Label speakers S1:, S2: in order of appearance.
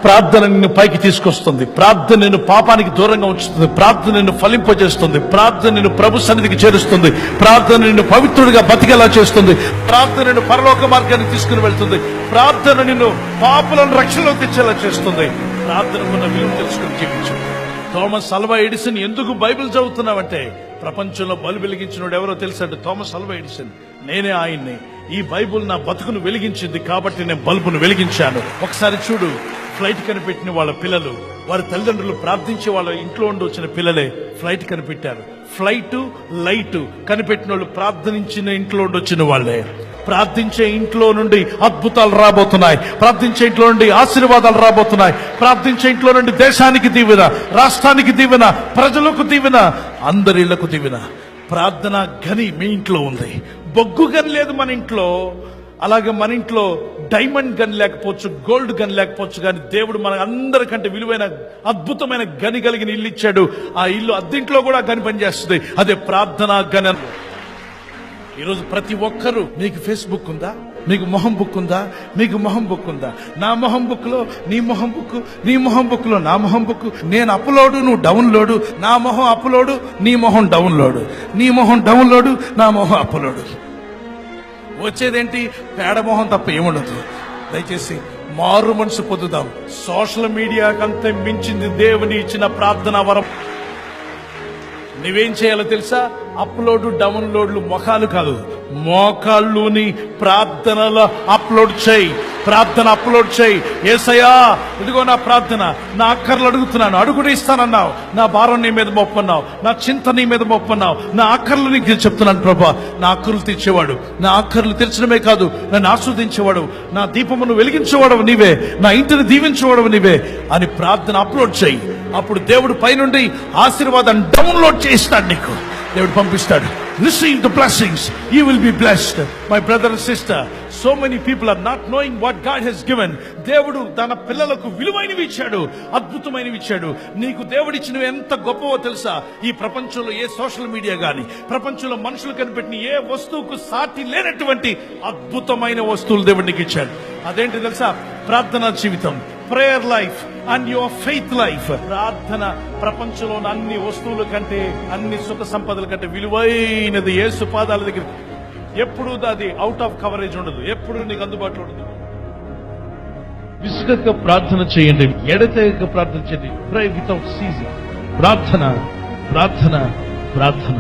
S1: ప్రార్థన నిన్ను పైకి తీసుకొస్తుంది. ప్రార్థన నిన్ను పాపానికి దూరంగా ఉంచుతుంది. ప్రార్థన నిన్ను ఫలింపజేస్తుంది. ప్రార్థన నిన్ను ప్రభు సన్నిధికి చేరుస్తుంది. ప్రార్థన నిన్ను పవిత్రుడిగా బతికేలా చేస్తుంది. ప్రార్థన నిన్ను పరలోక మార్గానికి తీసుకుని వెళ్తుంది. ప్రార్థన నిన్ను పాపులను రక్షణలో తెచ్చేలా చేస్తుంది. ప్రార్థనకున్న విలువ తెలుసుకుని జీవించు. థామస్ అల్వా ఎడిసన్ ఎందుకు బైబిల్ చదువుతున్నావంటే, ప్రపంచంలో బల్బు వెలిగించినోడు ఎవరో తెలుసంటే థామస్ అల్వా ఎడిసన్. నేనే ఆయన్ని. ఈ బైబుల్ నా బతుకును వెలిగించింది కాబట్టి నేను బల్బును వెలిగించాను. ఒకసారి చూడు, ఫ్లైట్ కనిపెట్టిన వాళ్ళ పిల్లలు, వారి తల్లిదండ్రులు ప్రార్థించి వాళ్ళ ఇంట్లో ఉండి వచ్చిన పిల్లలే ఫ్లైట్ కనిపెట్టారు. ఫ్లైట్ లైట్ కనిపెట్టిన వాళ్ళు ప్రార్థించిన ఇంట్లో ఉండి వచ్చిన వాళ్ళే. ప్రార్థించే ఇంట్లో నుండి అద్భుతాలు రాబోతున్నాయి. ప్రార్థించే ఇంట్లో నుండి ఆశీర్వాదాలు రాబోతున్నాయి. ప్రార్థించే ఇంట్లో నుండి దేశానికి దీవెన, రాష్ట్రానికి దీవెన, ప్రజలకు దీవెన, అందరిళ్లకు దీవెన. ప్రార్థన గని మీ ఇంట్లో ఉంది. బొగ్గు గని లేదు మన ఇంట్లో. అలాగే మన ఇంట్లో డైమండ్ గన్ లేకపోవచ్చు, గోల్డ్ గన్ లేకపోవచ్చు, కానీ దేవుడు మన అందరికంటే విలువైన అద్భుతమైన గని కలిగిన ఇల్లు ఇచ్చాడు. ఆ ఇల్లు అద్దెంట్లో కూడా గని పనిచేస్తుంది. అదే ప్రార్థనా గని. ఈరోజు ప్రతి ఒక్కరూ, మీకు ఫేస్బుక్ ఉందా? మీకు మొహం బుక్ ఉందా? మీకు మొహం బుక్ ఉందా? నా మొహం బుక్ లో నీ మొహం బుక్, నీ మొహం బుక్ లో నా మొహం బుక్. నేను అప్లోడు, నువ్వు డౌన్లోడు. నా మొహం అప్లోడు, నీ మొహం డౌన్లోడు. నీ మొహం డౌన్లోడు, నా మొహం అప్లోడు. వచ్చేదేంటి? పేడమోహం తప్ప ఏముండదు. దయచేసి మారు మనసు పొందుదాం. సోషల్ మీడియాకంతే మించింది దేవుని ఇచ్చిన ప్రార్థన వరం. నువ్వేం చేయాలో తెలుసా? అప్లోడ్ డౌన్లోడ్లు మొఖాలు కాదు, మోకాళ్ళుని ప్రార్థనలో అప్లోడ్ చేయి. ప్రార్థన అప్లోడ్ చేయి. యేసయ్యా, ఇదిగో నా ప్రార్థన, నా అక్కర్లు అడుగుతున్నాను, అడుగుడు ఇస్తానన్నావు. నా భారం నీ మీద మోపన్నావు, నా చింత నీ మీద మోపన్నావు. నా అక్కర్లు నీకు చెప్తున్నాను ప్రభా. నా అక్కర్లు తీర్చేవాడు, నా అక్కర్లు తీర్చడమే కాదు, నన్ను ఆస్వాదించేవాడు, నా దీపమును వెలిగించేవాడు నీవే, నా ఇంటిని దీవించేవాడు నీవే అని ప్రార్థన అప్లోడ్ చేయి. అప్పుడు దేవుడు పైనుండి ఆశీర్వాదం డౌన్లోడ్ చేస్తాడు. నీకు దేవుడు పంపిస్తాడు. Receive the blessings. You will be blessed. My brother and sister, so many people are not knowing what God has given. దేవుడు తన పిల్లలకు విలువైనవి ఇచ్చాడు, అద్భుతమైనవి ఇచ్చాడు. నీకు దేవుడు ఇచ్చినవి ఎంత గొప్పవో తెలుసా? ఈ ప్రపంచంలో ఏ సోషల్ మీడియా గాని, ప్రపంచంలో మనుషులు కనిపెట్టిన ఏ వస్తువుకు సాటి లేనటువంటి అద్భుతమైన వస్తువులు దేవుడు నీకు ఇచ్చాడు. అదేంటి తెలుసా? ప్రార్థనా జీవితం, prayer life and your faith life. ప్రార్థన ప్రపంచంలోని అన్ని వస్తువుల కంటే, అన్ని సుఖ సంపదల కంటే విలువైనది. యేసు పాదాల దగ్గర ఎప్పుడు అది అవుట్ ఆఫ్ కవరేజ్ ఉండదు, ఎప్పుడు నీకు అందుబాటులో ఉండదు. విసుగక ప్రార్థన చేయండి, ఎడతెగక ప్రార్థన చేయండి. ప్రే వితౌట్ సీజింగ్. ప్రార్థన, ప్రార్థన, ప్రార్థన.